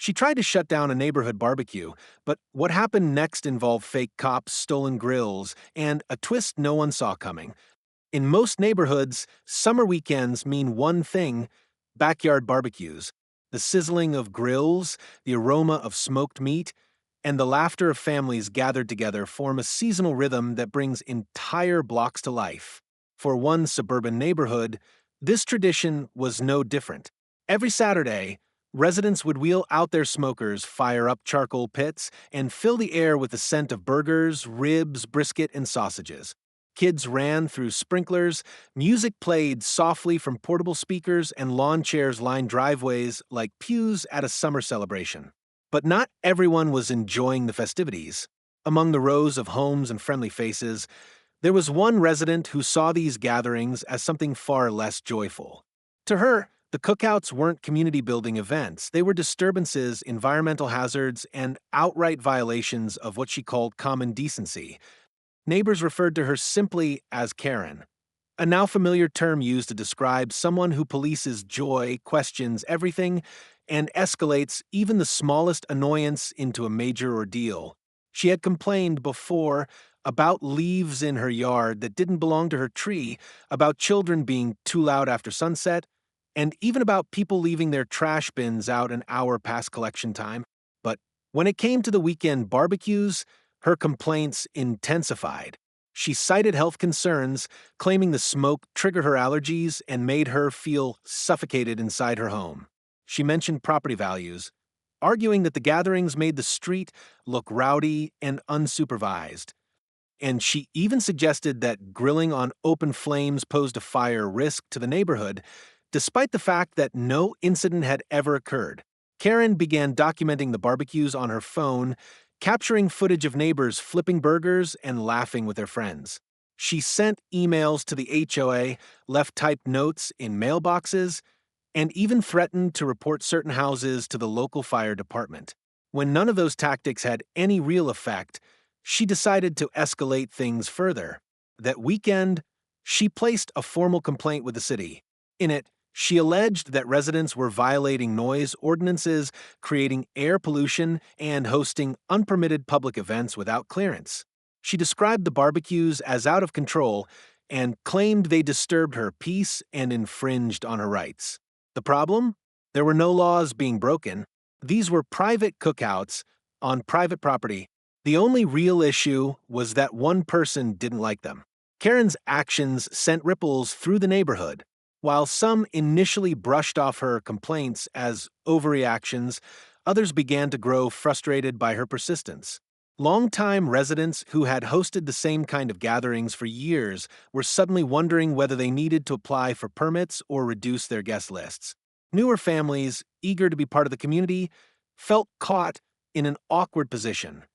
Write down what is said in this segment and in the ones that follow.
She tried to shut down a neighborhood barbecue, but what happened next involved fake cops, stolen grills, and a twist no one saw coming. In most neighborhoods, summer weekends mean one thing: backyard barbecues. The sizzling of grills, the aroma of smoked meat, and the laughter of families gathered together form a seasonal rhythm that brings entire blocks to life. For one suburban neighborhood, this tradition was no different. Every Saturday, residents would wheel out their smokers, fire up charcoal pits, and fill the air with the scent of burgers, ribs, brisket, and sausages. Kids ran through sprinklers, music played softly from portable speakers, and lawn chairs lined driveways like pews at a summer celebration. But not everyone was enjoying the festivities. Among the rows of homes and friendly faces, there was one resident who saw these gatherings as something far less joyful. To her, the cookouts weren't community-building events. They were disturbances, environmental hazards, and outright violations of what she called common decency. Neighbors referred to her simply as Karen, a now familiar term used to describe someone who polices joy, questions everything, and escalates even the smallest annoyance into a major ordeal. She had complained before about leaves in her yard that didn't belong to her tree, about children being too loud after sunset, and even about people leaving their trash bins out an hour past collection time. But when it came to the weekend barbecues, her complaints intensified. She cited health concerns, claiming the smoke triggered her allergies and made her feel suffocated inside her home. She mentioned property values, arguing that the gatherings made the street look rowdy and unsupervised. And she even suggested that grilling on open flames posed a fire risk to the neighborhood, despite the fact that no incident had ever occurred. Karen began documenting the barbecues on her phone, capturing footage of neighbors flipping burgers and laughing with their friends. She sent emails to the HOA, left typed notes in mailboxes, and even threatened to report certain houses to the local fire department. When none of those tactics had any real effect, she decided to escalate things further. That weekend, she placed a formal complaint with the city. In it, she alleged that residents were violating noise ordinances, creating air pollution, and hosting unpermitted public events without clearance. She described the barbecues as out of control and claimed they disturbed her peace and infringed on her rights. The problem? There were no laws being broken. These were private cookouts on private property. The only real issue was that one person didn't like them. Karen's actions sent ripples through the neighborhood. While some initially brushed off her complaints as overreactions, others began to grow frustrated by her persistence. Longtime residents who had hosted the same kind of gatherings for years were suddenly wondering whether they needed to apply for permits or reduce their guest lists. Newer families, eager to be part of the community, felt caught in an awkward position,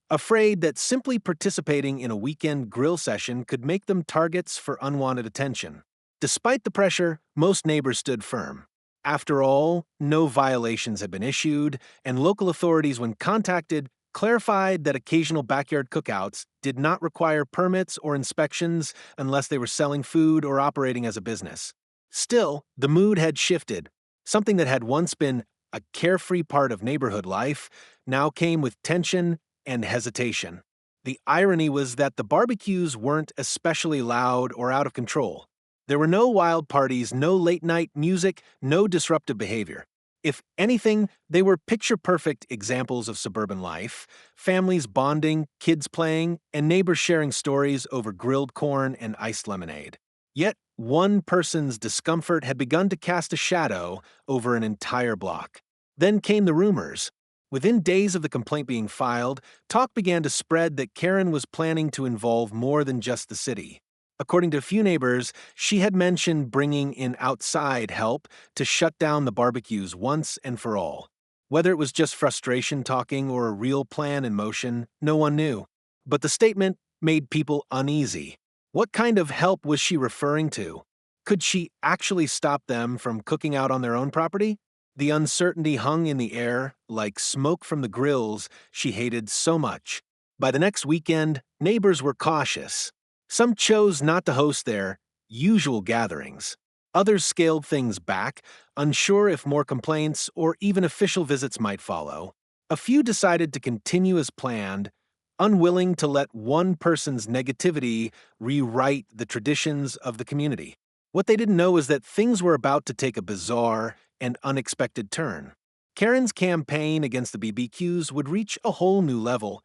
afraid that simply participating in a weekend grill session could make them targets for unwanted attention. Despite the pressure, most neighbors stood firm. After all, no violations had been issued, and local authorities, when contacted, clarified that occasional backyard cookouts did not require permits or inspections unless they were selling food or operating as a business. Still, the mood had shifted. Something that had once been a carefree part of neighborhood life now came with tension and hesitation. The irony was that the barbecues weren't especially loud or out of control. There were no wild parties, no late-night music, no disruptive behavior. If anything, they were picture-perfect examples of suburban life: families bonding, kids playing, and neighbors sharing stories over grilled corn and iced lemonade. Yet, one person's discomfort had begun to cast a shadow over an entire block. Then came the rumors. Within days of the complaint being filed, talk began to spread that Karen was planning to involve more than just the city. According to a few neighbors, she had mentioned bringing in outside help to shut down the barbecues once and for all. Whether it was just frustration talking or a real plan in motion, no one knew. But the statement made people uneasy. What kind of help was she referring to? Could she actually stop them from cooking out on their own property? The uncertainty hung in the air like smoke from the grills she hated so much. By the next weekend, neighbors were cautious. Some chose not to host their usual gatherings. Others scaled things back, unsure if more complaints or even official visits might follow. A few decided to continue as planned, unwilling to let one person's negativity rewrite the traditions of the community. What they didn't know is that things were about to take a bizarre and unexpected turn. Karen's campaign against the BBQs would reach a whole new level,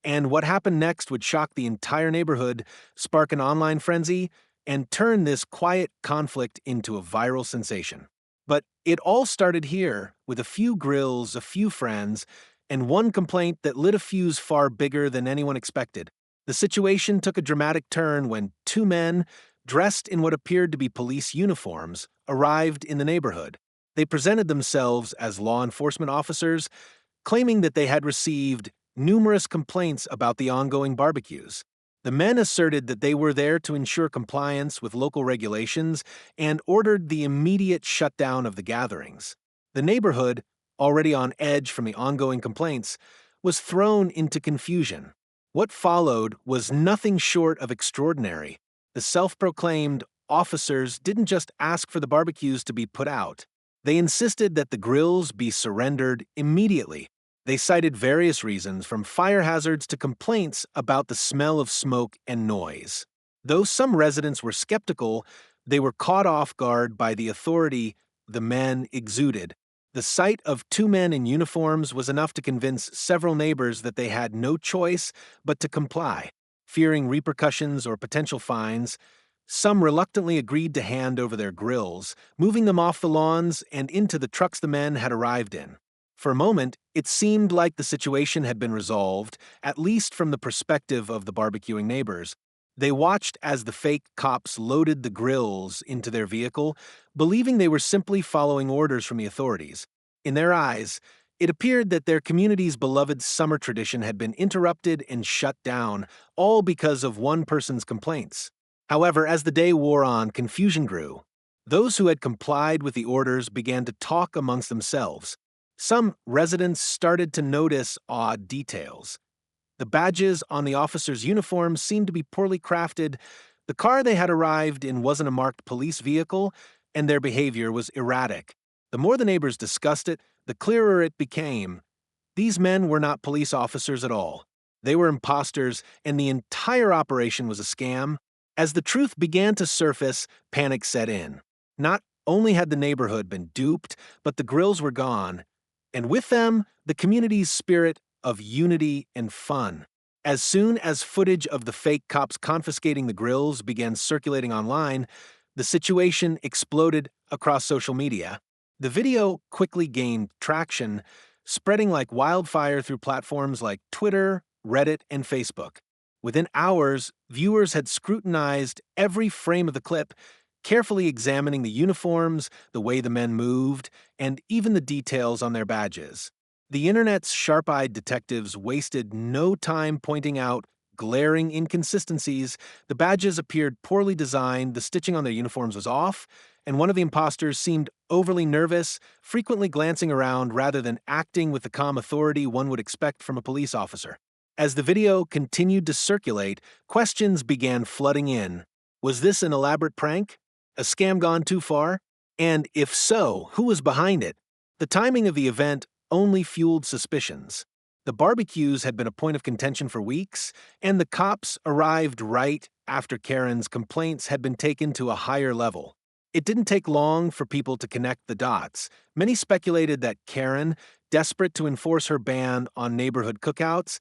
and what happened next would shock the entire neighborhood, spark an online frenzy, and turn this quiet conflict into a viral sensation. But it all started here, with a few grills, a few friends, and one complaint that lit a fuse far bigger than anyone expected. The situation took a dramatic turn when two men, dressed in what appeared to be police uniforms, arrived in the neighborhood. They presented themselves as law enforcement officers, claiming that they had received numerous complaints about the ongoing barbecues. The men asserted that they were there to ensure compliance with local regulations and ordered the immediate shutdown of the gatherings. The neighborhood, already on edge from the ongoing complaints, was thrown into confusion. What followed was nothing short of extraordinary. The self-proclaimed officers didn't just ask for the barbecues to be put out. They insisted that the grills be surrendered immediately. They cited various reasons, from fire hazards to complaints about the smell of smoke and noise. Though some residents were skeptical, they were caught off guard by the authority the men exuded. The sight of two men in uniforms was enough to convince several neighbors that they had no choice but to comply. Fearing repercussions or potential fines, some reluctantly agreed to hand over their grills, moving them off the lawns and into the trucks the men had arrived in. For a moment, it seemed like the situation had been resolved, at least from the perspective of the barbecuing neighbors. They watched as the fake cops loaded the grills into their vehicle, believing they were simply following orders from the authorities. In their eyes, it appeared that their community's beloved summer tradition had been interrupted and shut down, all because of one person's complaints. However, as the day wore on, confusion grew. Those who had complied with the orders began to talk amongst themselves. Some residents started to notice odd details. The badges on the officers' uniforms seemed to be poorly crafted, the car they had arrived in wasn't a marked police vehicle, and their behavior was erratic. The more the neighbors discussed it, the clearer it became. These men were not police officers at all. They were imposters, and the entire operation was a scam. As the truth began to surface, panic set in. Not only had the neighborhood been duped, but the grills were gone, and with them, the community's spirit of unity and fun. As soon as footage of the fake cops confiscating the grills began circulating online, the situation exploded across social media. The video quickly gained traction, spreading like wildfire through platforms like Twitter, Reddit, and Facebook. Within hours, viewers had scrutinized every frame of the clip, carefully examining the uniforms, the way the men moved, and even the details on their badges. The internet's sharp-eyed detectives wasted no time pointing out glaring inconsistencies. The badges appeared poorly designed, the stitching on their uniforms was off, and one of the imposters seemed overly nervous, frequently glancing around rather than acting with the calm authority one would expect from a police officer. As the video continued to circulate, questions began flooding in. Was this an elaborate prank? A scam gone too far? And if so, who was behind it? The timing of the event only fueled suspicions. The barbecues had been a point of contention for weeks, and the cops arrived right after Karen's complaints had been taken to a higher level. It didn't take long for people to connect the dots. Many speculated that Karen, desperate to enforce her ban on neighborhood cookouts,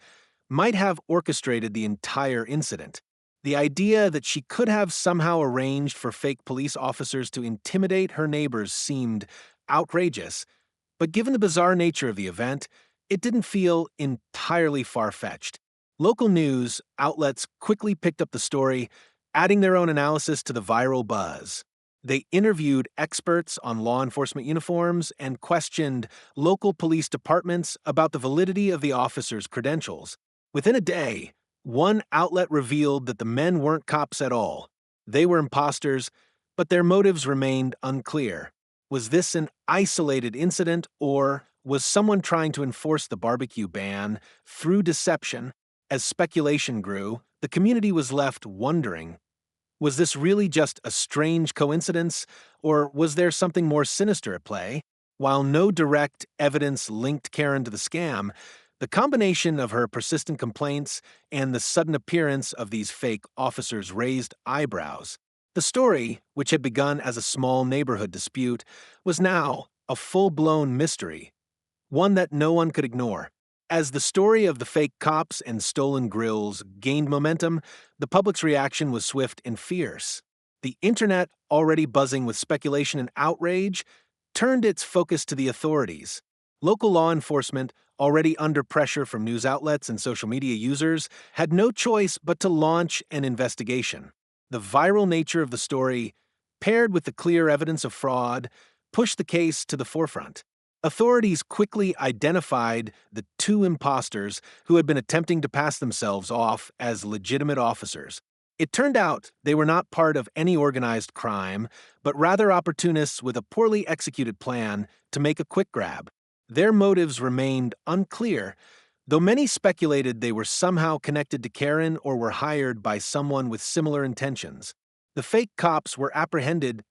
might have orchestrated the entire incident. The idea that she could have somehow arranged for fake police officers to intimidate her neighbors seemed outrageous, but given the bizarre nature of the event, it didn't feel entirely far-fetched. Local news outlets quickly picked up the story, adding their own analysis to the viral buzz. They interviewed experts on law enforcement uniforms and questioned local police departments about the validity of the officers' credentials. Within a day, one outlet revealed that the men weren't cops at all. They were imposters, but their motives remained unclear. Was this an isolated incident, or was someone trying to enforce the barbecue ban through deception? As speculation grew, the community was left wondering, Was this really just a strange coincidence, or was there something more sinister at play? While no direct evidence linked Karen to the scam, the combination of her persistent complaints and the sudden appearance of these fake officers raised eyebrows. The story, which had begun as a small neighborhood dispute, was now a full-blown mystery, one that no one could ignore. As the story of the fake cops and stolen grills gained momentum, the public's reaction was swift and fierce. The internet, already buzzing with speculation and outrage, turned its focus to the authorities. Local law enforcement, already under pressure from news outlets and social media users, had no choice but to launch an investigation. The viral nature of the story, paired with the clear evidence of fraud, pushed the case to the forefront. Authorities quickly identified the two imposters who had been attempting to pass themselves off as legitimate officers. It turned out they were not part of any organized crime, but rather opportunists with a poorly executed plan to make a quick grab. Their motives remained unclear, though many speculated they were somehow connected to Karen or were hired by someone with similar intentions. The fake cops were apprehended,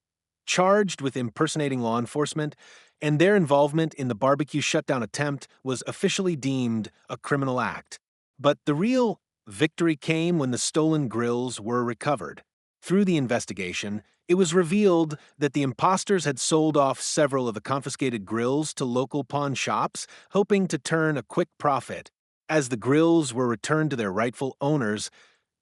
charged with impersonating law enforcement, and their involvement in the barbecue shutdown attempt was officially deemed a criminal act. But the real victory came when the stolen grills were recovered. Through the investigation, it was revealed that the imposters had sold off several of the confiscated grills to local pawn shops, hoping to turn a quick profit. As the grills were returned to their rightful owners,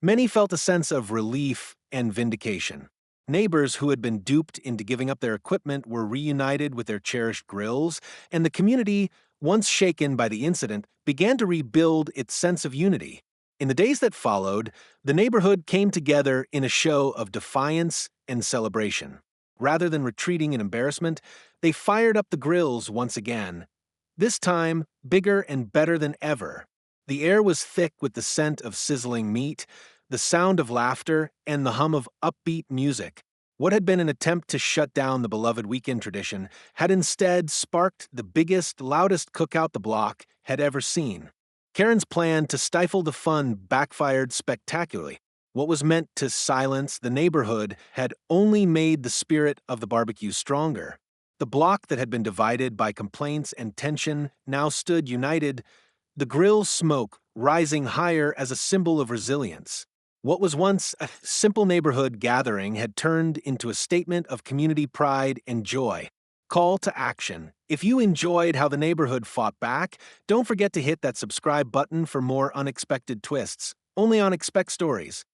many felt a sense of relief and vindication. Neighbors who had been duped into giving up their equipment were reunited with their cherished grills, and the community, once shaken by the incident, began to rebuild its sense of unity. In the days that followed, the neighborhood came together in a show of defiance and celebration. Rather than retreating in embarrassment, they fired up the grills once again, this time bigger and better than ever. The air was thick with the scent of sizzling meat, the sound of laughter, and the hum of upbeat music. What had been an attempt to shut down the beloved weekend tradition had instead sparked the biggest, loudest cookout the block had ever seen. Karen's plan to stifle the fun backfired spectacularly. What was meant to silence the neighborhood had only made the spirit of the barbecue stronger. The block that had been divided by complaints and tension now stood united, the grill's smoke rising higher as a symbol of resilience. What was once a simple neighborhood gathering had turned into a statement of community pride and joy. Call to action. If you enjoyed how the neighborhood fought back, don't forget to hit that subscribe button for more unexpected twists, only on Expect Stories.